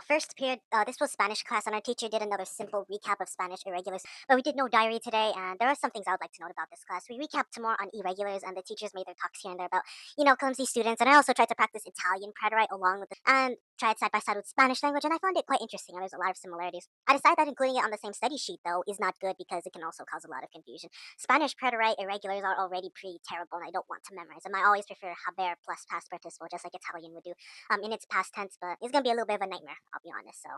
First period, this was Spanish class, and our teacher did another simple recap of Spanish irregulars. But we did no diary today, and there are some things I would like to note about this class. We recapped more on irregulars, and the teachers made their talks here and there about, clumsy students. And I also tried to practice Italian preterite along with it, and tried side by side with Spanish language, and I found it quite interesting, and there's a lot of similarities. I decided that including it on the same study sheet, though, is not good because it can also cause a lot of confusion. Spanish preterite irregulars are already pretty terrible, and I don't want to memorize them. I always prefer haber plus past participle, just like Italian would do in its past tense, but it's gonna be a little bit of a nightmare, I'll be honest. So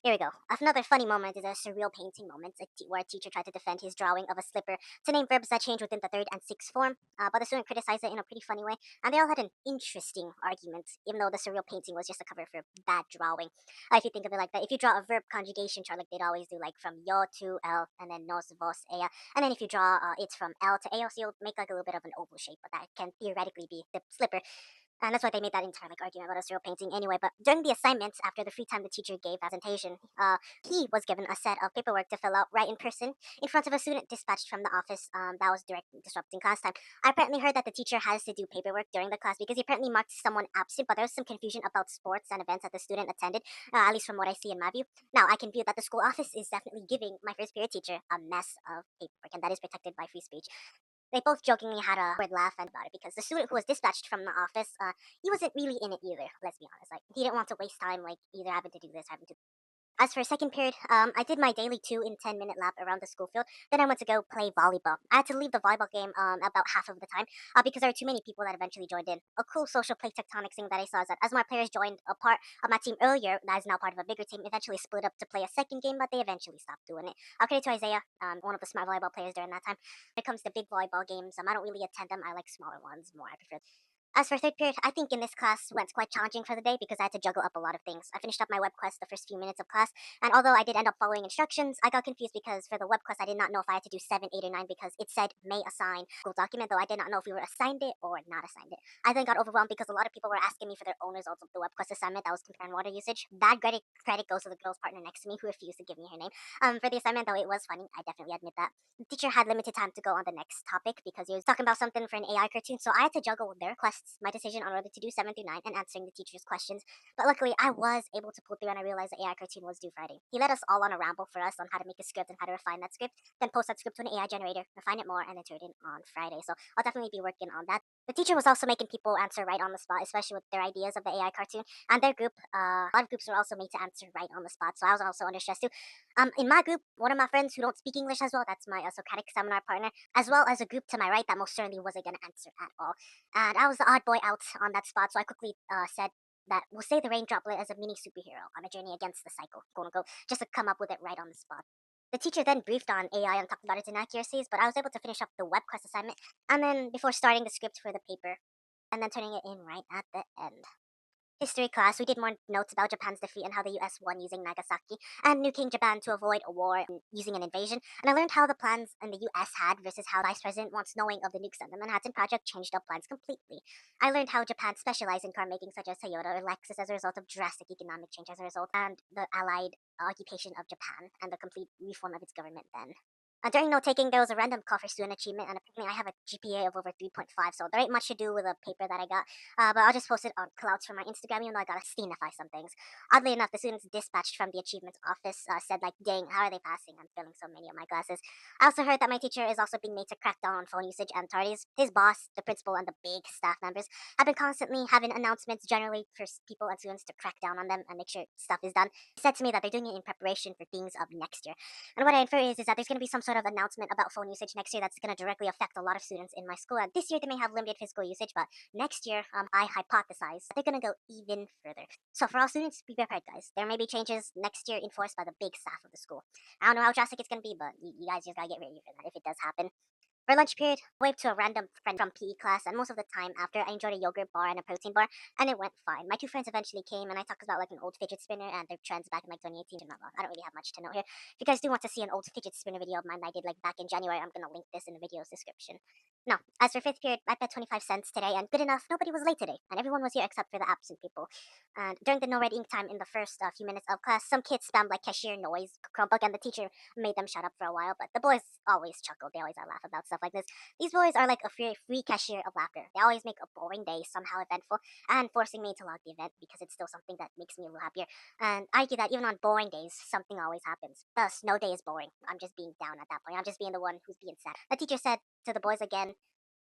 here we go. Another funny moment is a surreal painting moment where a teacher tried to defend his drawing of a slipper to name verbs that change within the third and sixth form, but the student criticized it in a pretty funny way, and they all had an interesting argument, even though the surreal painting was just a cover for bad drawing. If you think of it like that, if you draw a verb conjugation chart like they'd always do, like from yo to el, and then nos, vos, ella, and then if you draw it from L to AO, so you'll make like a little bit of an oval shape, but that can theoretically be the slipper. And that's why they made that entire like argument about a serial painting anyway. But during the assignments, after the free time the teacher gave presentation, he was given a set of paperwork to fill out right in person in front of a student dispatched from the office that was directly disrupting class time. I apparently heard that the teacher has to do paperwork during the class because he apparently marked someone absent, but there was some confusion about sports and events that the student attended, at least from what I see in my view. Now, I can view that the school office is definitely giving my first period teacher a mess of paperwork, and that is protected by free speech. They both jokingly had a word laugh about it because the student who was dispatched from the office, he wasn't really in it either. Let's be honest. Like he didn't want to waste time, like either having to do this, having to. As for second period, I did my daily 2 in 10 minute lap around the school field. Then I went to go play volleyball. I had to leave the volleyball game about half of the time because there were too many people that eventually joined in. A cool social play Tectonics thing that I saw is that as my players joined a part of my team earlier, that is now part of a bigger team, eventually split up to play a second game, but they eventually stopped doing it. I'll credit to Isaiah, one of the smart volleyball players during that time. When it comes to big volleyball games, I don't really attend them. I like smaller ones more. I prefer. As for third period, I think in this class went quite challenging for the day because I had to juggle up a lot of things. I finished up my web quest the first few minutes of class, and although I did end up following instructions, I got confused because for the web quest I did not know if I had to do 7, 8, or 9 because it said may assign Google document, though I did not know if we were assigned it or not assigned it. I then got overwhelmed because a lot of people were asking me for their own results of the web quest assignment that was comparing water usage. Bad credit goes to the girl's partner next to me who refused to give me her name. For the assignment, though, it was funny. I definitely admit that. The teacher had limited time to go on the next topic because he was talking about something for an AI cartoon, so I had to juggle their requests, my decision on whether to do 7 through 9, and answering the teacher's questions. But luckily, I was able to pull through, and I realized the AI cartoon was due Friday. He led us all on a ramble for us on how to make a script and how to refine that script, then post that script to an AI generator, refine it more, and then turn it in on Friday. So I'll definitely be working on that. The teacher was also making people answer right on the spot, especially with their ideas of the AI cartoon. And their group, a lot of groups were also made to answer right on the spot. So I was also under stress too. In my group, one of my friends who don't speak English as well, that's my Socratic seminar partner, as well as a group to my right that most certainly wasn't going to answer at all. And I was the odd boy out on that spot, so I quickly said that we'll say the rain droplet as a mini superhero on a journey against the cycle, quote unquote, just to come up with it right on the spot. The teacher then briefed on AI and talked about its inaccuracies, but I was able to finish up the web quest assignment and then before starting the script for the paper and then turning it in right at the end. History class, we did more notes about Japan's defeat and how the US won using Nagasaki and nuking Japan to avoid a war and using an invasion. And I learned how the plans in the US had versus how the Vice President, once knowing of the nukes and the Manhattan Project, changed up plans completely. I learned how Japan specialized in car making such as Toyota or Lexus as a result of drastic economic change as a result, and the Allied occupation of Japan and the complete reform of its government then. During note taking, there was a random call for student achievement, and apparently I have a GPA of over 3.5, so there ain't much to do with a paper that I got. But I'll just post it on clouds for my Instagram, even though I gotta steenify some things. Oddly enough, the students dispatched from the achievements office said, like, dang, how are they passing? I'm failing so many of my classes. I also heard that my teacher is also being made to crack down on phone usage and tardies. His boss, the principal, and the big staff members have been constantly having announcements generally for people and students to crack down on them and make sure stuff is done. He said to me that they're doing it in preparation for things of next year. And what I infer is that there's going to be some sort of announcement about phone usage next year that's going to directly affect a lot of students in my school. And this year they may have limited physical usage, but next year I hypothesize that they're going to go even further. So for all students, be prepared, guys. There may be changes next year enforced by the big staff of the school. I don't know how drastic it's going to be, but you guys just got to get ready for that if it does happen. For lunch period, I waved to a random friend from PE class, and most of the time after, I enjoyed a yogurt bar and a protein bar, and it went fine. My two friends eventually came, and I talked about like an old fidget spinner and their trends back in like 2018. And blah, blah. I don't really have much to know here. If you guys do want to see an old fidget spinner video of mine that I did like back in January, I'm gonna link this in the video's description. No, as for fifth period, I bet 25 cents today, and good enough, nobody was late today, and everyone was here except for the absent people. And during the no red ink time in the first few minutes of class, some kids spammed like cashier noise, Chromebook, and the teacher made them shut up for a while, but the boys always chuckled. They always laugh about stuff like this. These boys are like a free cashier of laughter. They always make a boring day somehow eventful, and forcing me to log the event because it's still something that makes me a little happier. And I argue that even on boring days, something always happens. Thus, no day is boring. I'm just being down at that point. I'm just being the one who's being sad. The teacher said to the boys again,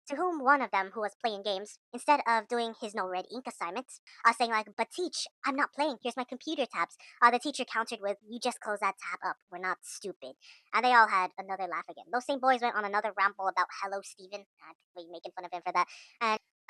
to whom one of them who was playing games, instead of doing his no red ink assignments, saying like, "But teach, I'm not playing. Here's my computer tabs." The teacher countered with, "You just close that tab up. We're not stupid." And they all had another laugh again. Those same boys went on another ramble about "Hello, Stephen," making fun of him for that.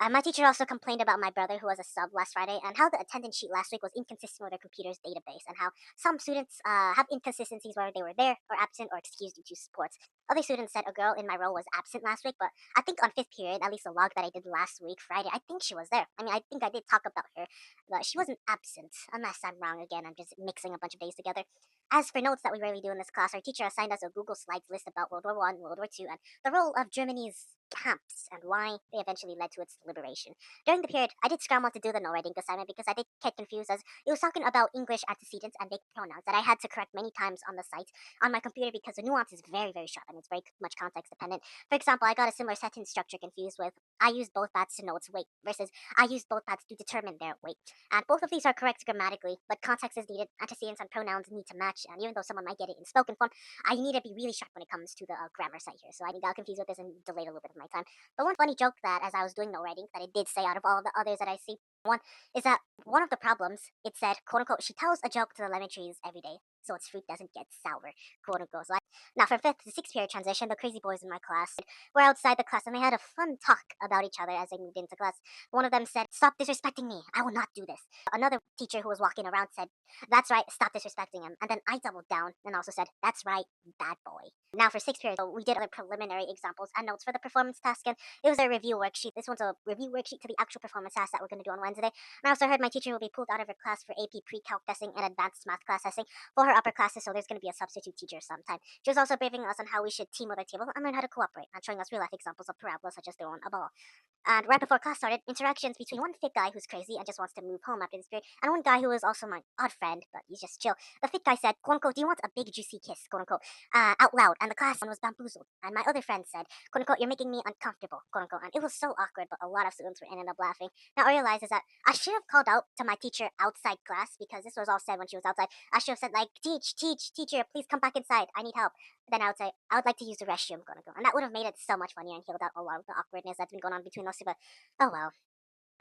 And my teacher also complained about my brother, who was a sub last Friday, and how the attendance sheet last week was inconsistent with their computer's database, and how some students have inconsistencies whether they were there or absent or excused due to sports. Other students said a girl in my row was absent last week, but I think on fifth period, at least the log that I did last week, Friday, I think she was there. I mean, I think I did talk about her, but she wasn't absent, unless I'm wrong again. I'm just mixing a bunch of days together. As for notes that we rarely do in this class, our teacher assigned us a Google Slides list about World War One, World War Two, and the role of Germany's camps and why they eventually led to its liberation. During the period, I did scramble to do the no writing assignment because I did get confused as it was talking about English antecedents and vague pronouns that I had to correct many times on the site on my computer because the nuance is very, very sharp and it's very much context dependent. For example, I got a similar sentence structure confused with "I used both bats to know its weight" versus "I used both bats to determine their weight." And both of these are correct grammatically, but context is needed. Antecedents and pronouns need to match, and even though someone might get it in spoken form, I need to be really sharp when it comes to the grammar side here. So I got confused with this and delayed a little bit of my time. But one funny joke that, as I was doing no writing, that I did say out of all of the others that I see, one is that one of the problems, it said, quote unquote, "She tells a joke to the lemon trees every day, so its fruit doesn't get sour," quote unquote. Now, from fifth to sixth period transition, the crazy boys in my class were outside the class and they had a fun talk about each other as they moved into class. One of them said, "Stop disrespecting me. I will not do this." Another teacher who was walking around said, "That's right, stop disrespecting him." And then I doubled down and also said, "That's right, bad boy." Now, for sixth period, so we did other preliminary examples and notes for the performance task, and it was a review worksheet. This one's a review worksheet to the actual performance task that we're going to do on Wednesday. And I also heard my teacher will be pulled out of her class for AP pre-calc testing and advanced math class testing for her upper classes, so there's going to be a substitute teacher sometime. She was also briefing us on how we should team with our table and learn how to cooperate, and showing us real life examples of parabolas such as throwing a ball. And right before class started, interactions between one fit guy who's crazy and just wants to move home after this period, and one guy who is also my odd friend, but he's just chill. The fit guy said, quote unquote, "Do you want a big juicy kiss?" quote unquote, out loud, and the class was bamboozled. And my other friend said, quote unquote, "You're making me uncomfortable," quote unquote, and it was so awkward, but a lot of students were ended up laughing. Now I realize is that I should have called out to my teacher outside class because this was all said when she was outside. I should have said like, teacher, please come back inside. I need help." Then I would say, "I would like to use the restroom," quote unquote, and that would have made it so much funnier and healed out a lot of the awkwardness that's been going on between us two. But oh well.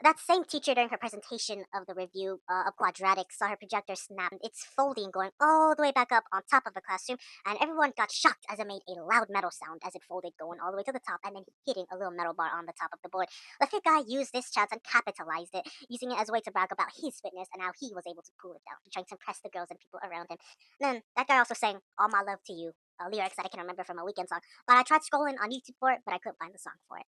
That same teacher, during her presentation of the review of quadratics, saw her projector snap. It's folding, going all the way back up on top of the classroom, and everyone got shocked as it made a loud metal sound as it folded, going all the way to the top, and then hitting a little metal bar on the top of the board. The fit guy used this chance and capitalized it, using it as a way to brag about his fitness and how he was able to pull it down, trying to impress the girls and people around him. And then that guy also sang "All My Love to You," lyrics that I can remember from a Weekend song, but I tried scrolling on YouTube for it, but I couldn't find the song for it.